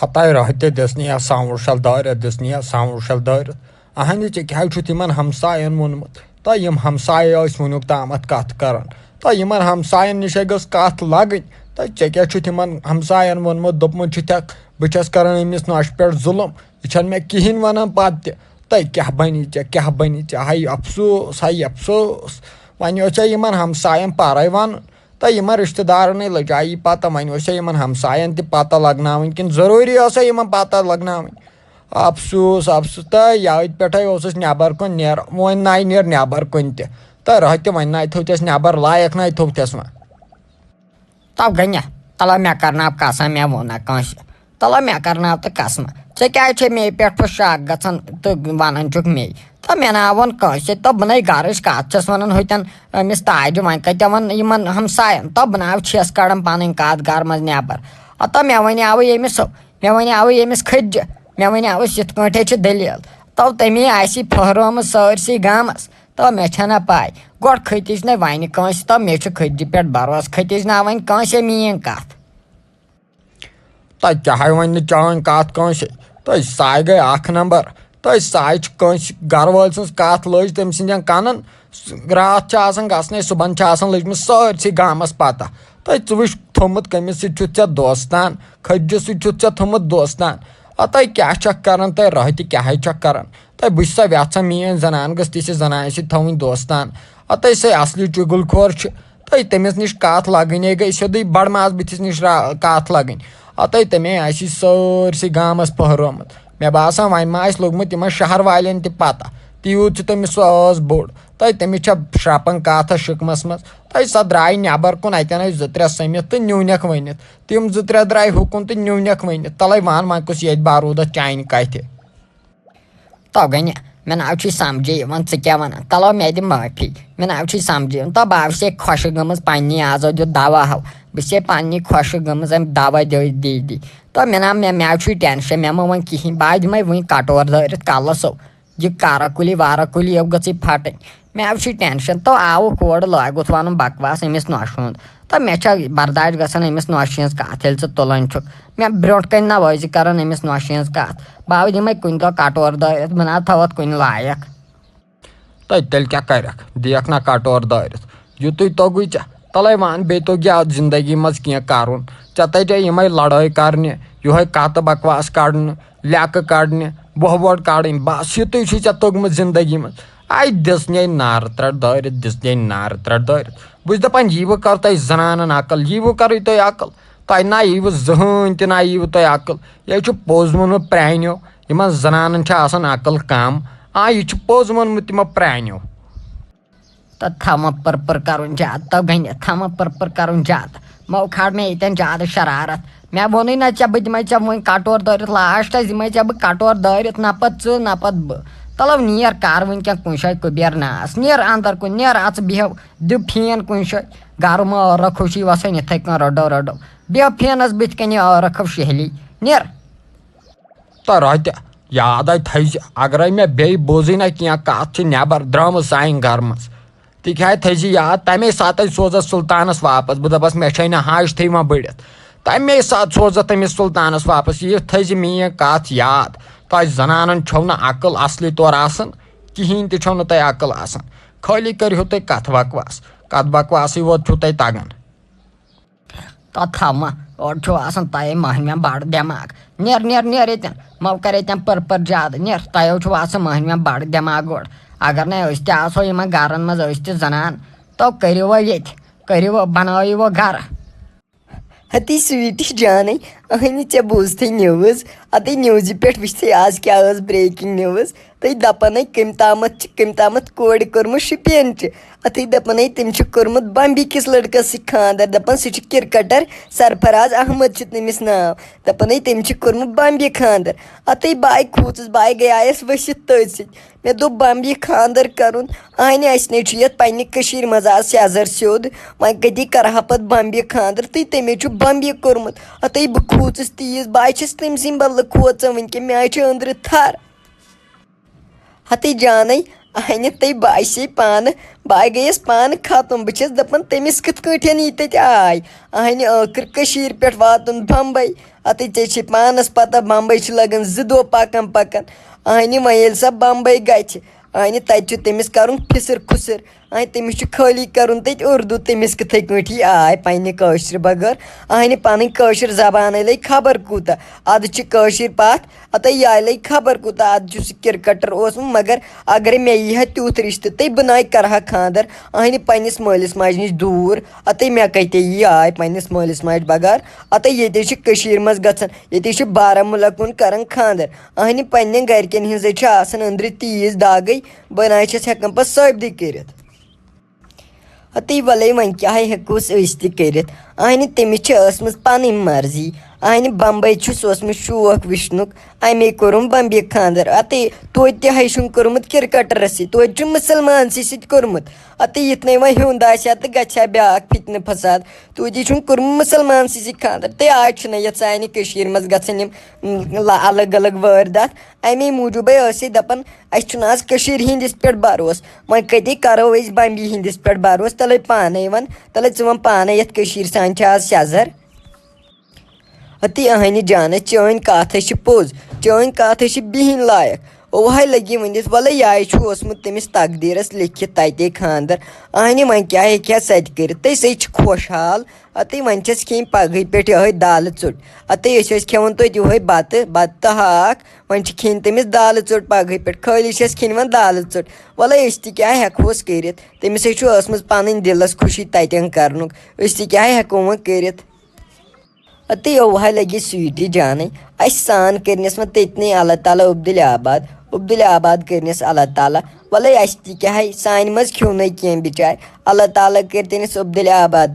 ہتاے رہتے دسنیا سامر شل دارت دسنیا سامر شل دارت اہنی ژےٚ کیٛازِ چھُتھ یِمن ہمساین ووٚنمُت تۄہہِ یِم ہمسایہِ ٲسۍ وٕنیُک تامتھ کتھ کران تۄہہِ یِمن ہمساین نِش گٔژھ کتھ لگٕنۍ تہٕ ژےٚ کیٛاہ چھُتھ یِمن ہمساین ووٚنمُت دوٚپمُت چھُتھکھ بہٕ چھس کران أمِس نۄشہِ پٮ۪ٹھ ظُلم یہِ چھنہٕ مےٚ کِہینۍ ونان پتہٕ تہِ تہٕ کیٛاہ بنی ژےٚ کیٛاہ بنی ژےٚ ہاے افسوٗس ہاے افسوٗس وۄنۍ اوس ژےٚ یِمن ہمساین پرے ونُن تہٕ یِمن رشتہٕ دارنٕے لٔجایی پتہ وۄنۍ اوس ژےٚ یِمن ہمساین تہِ پتہ لگناوٕنۍ کِنہٕ ضروٗری ٲسا یِمن پتہ لگناوٕنۍ افسوٗس افسوٗس تہٕ ییٚتہِ پٮ۪ٹھے اوسُس نٮ۪بر کُن نیران وۄنۍ ناے نیر نٮ۪بر کُن تہِ تہٕ رۄہتہِ وۄنۍ ناے تھوٚوتھس نٮ۪بر لایق ناے تھوٚوتھس وۄنۍ تو گٔنیا تلو مےٚ کرناو قسم مےٚ ووٚننا کٲنٛسہِ تلو مےٚ کرناو تہٕ قسمہٕ ژےٚ کیٛازِ چھے مے پٮ۪ٹھ شک گژھان تہٕ ونان چھُکھ مے تہٕ مےٚ ناوُن کٲنٛسہِ تہٕ بہٕ نَے گرٕچ کتھ چھس ونان ہُتٮ۪ن أمِس تاجہِ وۄنۍ کتہِ ون یِمن ہمساین تہٕ بہٕ ناو چھس کڑان پنٕنۍ کتھ گرٕ منٛز نٮ۪بر تہٕ مےٚ وَنیاوٕ ییٚمِس کھٔتجہِ مےٚ وَنیاوُس یِتھ کٲٹھۍ چھِ دٔلیٖل تو تٔمی آسی پھٔہرٲومٕژ سٲرسٕے گامس تہٕ مےٚ چھَنا پاے گۄڈٕ کھٔتِج نہٕ وَنہِ کٲنٛسہِ تہٕ مےٚ چھُ کھٔتجہِ پٮ۪ٹھ بروسہٕ کھٔتِج نا وۄنۍ کٲنٛسے میٛٲنۍ کتھ تۄہہِ کیٛاہ وۄنۍ نہٕ چٲنۍ کتھ کٲنٛسے تۄہہِ ساے گٔے اکھ نمبر تۄہہِ ساے چھِ کٲنٛسہِ گرٕ وٲلۍ سٕنٛز کتھ لٔج تٔمۍ سٕنٛدٮ۪ن کنن راتھ چھِ آسان گژھنَے صُبحن چھِ آسان لٔجمٕژ سٲرسٕے گامس پتہ تۄہہِ ژٕ وٕچھ تھوٚمُت کٔمِس سۭتۍ چھُتھ ژےٚ دوستان کھٔتجہِ سۭتۍ چھُتھ ژےٚ تھوٚمُت دوستان تۄہہِ کیٛاہ چھکھ کران تۄہہِ رۄہتہِ کیٛاہ چھکھ کران تۄہہِ بہٕ چھُ سا یژھان میٲنۍ زنان گٔژھ تِژھِ زنانہِ سۭتۍ تھاوٕنۍ دوستان تۄہہِ سۄ اصلی چُگل کھور چھِ تۄہہِ تٔمِس نِش کتھ لگٲنی گٔے سیوٚدُے بڑٕ ماز بٕتھِس نِش کتھ لگٕنۍ تۄہہِ تَمے آسی سٲرسٕے گامس پھٔہرٲومٕژ مےٚ باسان وۄنۍ ما آسہِ لوٚگمُت یِمن شہر والٮ۪ن تہِ پتہ تیوٗت چھُ تٔمِس سُہ ٲس بوٚڑ تۄہہِ تٔمِس چھےٚ شرٛپان کتھ شِکمس منٛز تۄہہِ سۄ درٛاے نٮ۪بر کُن اَتٮ۪ن ٲسۍ 2-3 سٔمِتھ تہٕ نیوٗنکھ ؤنِتھ تِم 2-3 درٛاے ہُکُن تہٕ نیوٗنکھ ؤنِتھ تلے وَن وۄنۍ کُس ییٚتہِ باروٗدس چانہِ کتھِ تو گٔنیا مےٚ ناو چھُے سمجھے یِوان ژٕ کیٛاہ ونان تلو مےٚ دِ معٲفی مےٚ ناو چھُے سمجھے یِوان تو بہٕ آسے خۄشِک گٔمٕژ پننہِ آزو دیُت دوا ہو بہٕ چھسے پننہِ خۄشِک گٔمٕژ أمۍ دوا دی تو مےٚ چھُے ٹٮ۪نشن مےٚ مہ وۄنۍ کِہینۍ بہٕ دِمے وٕنۍ کٹور دٲرِتھ کلس سو یہِ کارا کُلی وارا کُلی یو گٔژھٕے پھٹٕنۍ مےٚ چھُے ٹٮ۪نشن تو آوُکھ اورٕ لٲگُتھ ونُن بکواس أمِس نۄشہِ ہُنٛد تہٕ مےٚ چھےٚ برداش گژھان أمِس نۄشہِ ہِنٛز کتھ ییٚلہِ ژٕ تُلان چھُکھ مےٚ برونٛٹھ کنہِ نہ وٲزِ کران أمِس نۄشہِ ہِنٛز کتھ بہٕ دِمے کُنہِ دۄہ کٹور دٲرِتھ بہٕ نہ تھاوتھ کُنہِ لایق تہٕ تیٚلہِ کیٛاہ کرکھ دِیکھ نا کٹور دٲرِتھ یُتُے توٚگُے ژےٚ تلے وَن بیٚیہِ توٚگی اتھ زندگی منٛز کینٛہہ کرُن ژےٚ تَجے یِمے لڑٲے کرنہِ یِہوے کتہٕ بکواس کڑنہٕ لیٚکہٕ کڑنہِ بۄہ وۄڑ کڑٕنۍ بس یُتُے چھُے ژےٚ توٚگمُت زندگی منٛز دِژنَے نارٕ ترٛٹھ دٲرِتھ بہٕ چھُس دپان ییٖوٕ کر تۄہہِ زنانن عقل ییٖوٕ کرٕے تۄہہِ عقل تۄہہِ نہ ییٖوٕ زٕہٕنۍ تہِ نہ ییٖوٕ تۄہہِ عقل یہِ چھُ پوٚز ووٚنمُت پرٛانیو یِمن زنانن چھِ آسان عقل کم یہِ چھُ پوٚز ووٚنمُت تِمو پرٛانیو تہٕ تھاوان پٔر کرُن زیادٕ تو گٔنیا تھاوان پٔر کرُن زیادٕ مو کھال مےٚ ییٚتٮ۪ن زیادٕ شرارت مےٚ ووٚنُے نہ ژےٚ بہٕ دِمے ژےٚ وۄنۍ کٹور دٲرِتھ لاسٹس دِمے ژےٚ بہٕ کٹور دٲرِتھ نہ پتہٕ ژٕ نہ پتہٕ بہٕ تلو نیر کر وٕنکٮ۪ن کُنہِ جایہِ کُبیر ناس نیر انٛدر کُن نیر اژٕ بیٚہو دِ فین کُنہِ جایہِ گرم ٲرکھ چھُے وسان یِتھٕے کٔنۍ رٔڈو بیٚہو فینس بٕتھِ کنہِ ٲرکھ شہلی نیر تہٕ رۄتہِ یادے تھٲیزِ اگرے مےٚ بیٚیہِ بوٗزٕے نہ کینٛہہ کتھ چھِ نٮ۪بر درٛامٕژ سانہِ گرٕ منٛز تِکیٛازِ تھٲیزِ یاد تمے ساتہٕ سوزس سلطانس واپس بہٕ دپس مےٚ چھے نہٕ حاجتھٕے یِوان بٔڑِتھ تمے ساتہٕ سوزتھ تٔمِس سلطانس واپس یہِ تھٲیزِ میٲنۍ کتھ یاد تۄہہِ زنانن چھو نہٕ عقل اصلی طور آسان کہیٖنۍ تہِ چھو نہٕ تۄہہِ عقل آسان خٲلی کٔرِہو تُہۍ کتھ بکواسٕے یوت چھُو تۄہہِ تگان تو تھاوان اورٕ چھُو آسان تۄہے مٔہنوٮ۪ن بڑٕ دٮ۪ماغ نیر ییٚتٮ۪ن مو کر ییٚتٮ۪ن پٔر زیادٕ نیر تۄہو چھُو آسان مٔہنوٮ۪ن بڑٕ دٮ۪ماغ گۄڈٕ اگر نَے أسۍ تہِ آسو یِمن گرن منٛز أسۍ تہِ زنان تو کٔرِو وۄنۍ ییٚتہِ بنٲیِو وۄنۍ گرٕ ہتی سویٹی جانے اہنی ژےٚ بوٗزتھٕے نِوٕز اَدے نِوزِ پٮ۪ٹھ وٕچھتھٕے آز کیٛاہ ٲس برٛیکِنٛگ نِوٕز تُہۍ دپان کٔمۍ تامتھ کورِ کوٚرمُت شُپینچہِ اَتھٕے دپان تٔمۍ چھُ کوٚرمُت بمبی کِس لڑکس سۭتۍ خانٛدر دپان سُہ چھُ کرکٹر سرفراز احمد چھُ تٔمِس ناو دپان تٔمۍ چھُ کوٚرمُت بمبی خانٛدر اَتھٕے بہٕ کھوٗژٕس بہٕ گٔیایس ؤسِتھ تٔتھۍ سۭتۍ مےٚ دوٚپ بمبی خانٛدر کرُن اہنہِ اَسہِ نَے چھُ یتھ پننہِ کٔشیٖرِ منٛز آز سیزر سیوٚد وۄنۍ کتی کرہا پتہٕ بمبی خانٛدر تہٕ تٔمے چھُ بمبی کوٚرمُت اَتھٕے بہٕ کھوٗژٕس تیٖژ بہٕ چھس تٔمۍ سٕنٛدۍ بدلہٕ کھوژان وٕنکیٚن مےٚ چھِ أنٛدرٕ تھر ہتے جانے اہنہِ تُہۍ باسے پانہٕ بہٕ گٔیَس پانہٕ ختم بہٕ چھَس دَپان تٔمِس کِتھ کٲٹھۍ یی تَتہِ آے اہنہِ ٲخٕر کٔشیٖرِ پٮ۪ٹھ واتُن بمبے اَتہِ ژےٚ چھے پانَس پتہ بمبے چھِ لگان 2 دۄہ پکان اہنہِ وۄنۍ ییٚلہِ سۄ بمبے گژھِ اہنہِ تَتہِ چھُ تٔمِس کَرُن پھِسٕر کھُسٕر تٔمِس چھُ خٲلی کَرُن تَتہِ اُردو تٔمِس کِتھَے کٲٹھی آے پنٛنہِ کٲشرِ بغٲر اہنہِ پنٕنۍ کٲشِر زبانے لٔگۍ خبر کوٗتاہ اَدٕ چھِ کٲشِر پَتھ اَتَے یہِ لٔگۍ خبر کوٗتاہ اَدٕ چھُ سُہ کِرکَٹر اوسمُت مگر اگرے مےٚ یی ہا تیُتھ رِشتہٕ تہٕ بہٕ نَے کَرٕ ہا خانٛدر اہنہِ پنٛنِس مٲلِس ماجہِ نِش دوٗر اَتَے مےٚ کَتہِ یی آے پنٛنِس مٲلِس ماجہِ بغٲر اَتَے ییٚتے چھِ کٔشیٖرِ منٛز گژھان ییٚتے چھِ بارہمولہ کُن کَران خانٛدر اہنہِ پنٛنٮ۪ن گرِکٮ۪ن ہِنٛزٕے چھِ آسان أنٛدرٕ تیٖژ داگٕے بہٕ نَے چھَس ہٮ۪کان پَتہٕ ثٲبتٕے کٔرِتھ تُہۍ وَلے وۄنۍ کیٛاہ ہٮ۪کوس أسۍ تہِ کٔرِتھ اہنہِ تٔمِس چھِ ٲسمٕژ پَنٕنۍ مرضی اہنہِ بمبے چھُس اوسمُت شوق وٕچھنُک اَمے کوٚرُم بمبہِ خانٛدر اَتے توتہِ تہِ ہیٚچھُن کوٚرمُت کِرکَٹرَس سۭتۍ توتہِ چھُ مُسلمانسٕے سۭتۍ کوٚرمُت اَتے یِتھنَے وۄنۍ ہیوٚنٛد آسہِ ہا تہٕ گژھِ ہا بیٛاکھ فِتنہٕ فساد توتہِ چھُم کوٚرمُت مُسلمانسٕے سۭتۍ خانٛدر تہٕ آز چھِنہٕ یَتھ سانہِ کٔشیٖرِ منٛز گژھان یِم الگ الگ وٲرۍدات اَمے موٗجوٗبٕے ٲسۍ أسۍ دَپان اَسہِ چھُنہٕ آز کٔشیٖرِ ہِنٛدِس پٮ۪ٹھ بروسہٕ وۄنۍ کَتہِ کَرو أسۍ بمبہِ ہِنٛدِس پٮ۪ٹھ بروسہٕ تَلَے پانَے وَن تَلَے ژٕ وَن پانَے یَتھ کٔشیٖرِ سانہِ چھِ آز سٮ۪زر اہنہِ جانَس چٲنۍ کَتھ ہے چھِ پوٚز چٲنۍ کَتھ ہے چھِ بِہِنۍ لایق اوٚوَے لٔگی ؤنِتھ وَلَے یہِ چھُ اوسمُت تٔمِس تقدیٖرَس لیکھِتھ تَتے خانٛدر اہنہِ وۄنۍ کیٛاہ ہیٚکہِ ہا سۄ تہِ کٔرِتھ تہٕ سۄ چھِ خۄشحال وۄنۍ چھَس کھیٚنۍ پگہٕے پٮ۪ٹھ یِہوٚے دالہٕ ژوٚٹ أسۍ ٲسۍ کھٮ۪وان توتہِ یِہوٚے بَتہٕ تہٕ ہاکھ وۄنۍ چھِ کھیٚنۍ تٔمِس دالہٕ ژوٚٹ پگہٕے پٮ۪ٹھ خٲلی چھَس کھیٚنۍ وۄنۍ دالہٕ ژوٚٹ وَلَے أسۍ تہِ کیٛاہ ہٮ۪کہوس کٔرِتھ تٔمِس ہے چھُ ٲسمٕژ پَنٕنۍ دِلَس خوشی تَتٮ۪ن کَرنُک أسۍ تہِ کیٛاہ ہٮ۪کو وۄنۍ کٔرِتھ اوٚوہَے لَگہِ سُویٖٹی جانٕے اَسہِ سان کٔرنَس وۄنۍ تٔتنٕے اللہ تعالیٰ عبدالآباد کٔرنَس اللہ تعالیٰ وَلَے اَسہِ تہِ کیٛاہ سانہِ منٛز کھیوٚو نَے کینٛہہ بِچارِ اللہ تعالیٰ کٔرۍ تٔمِس عبدالآباد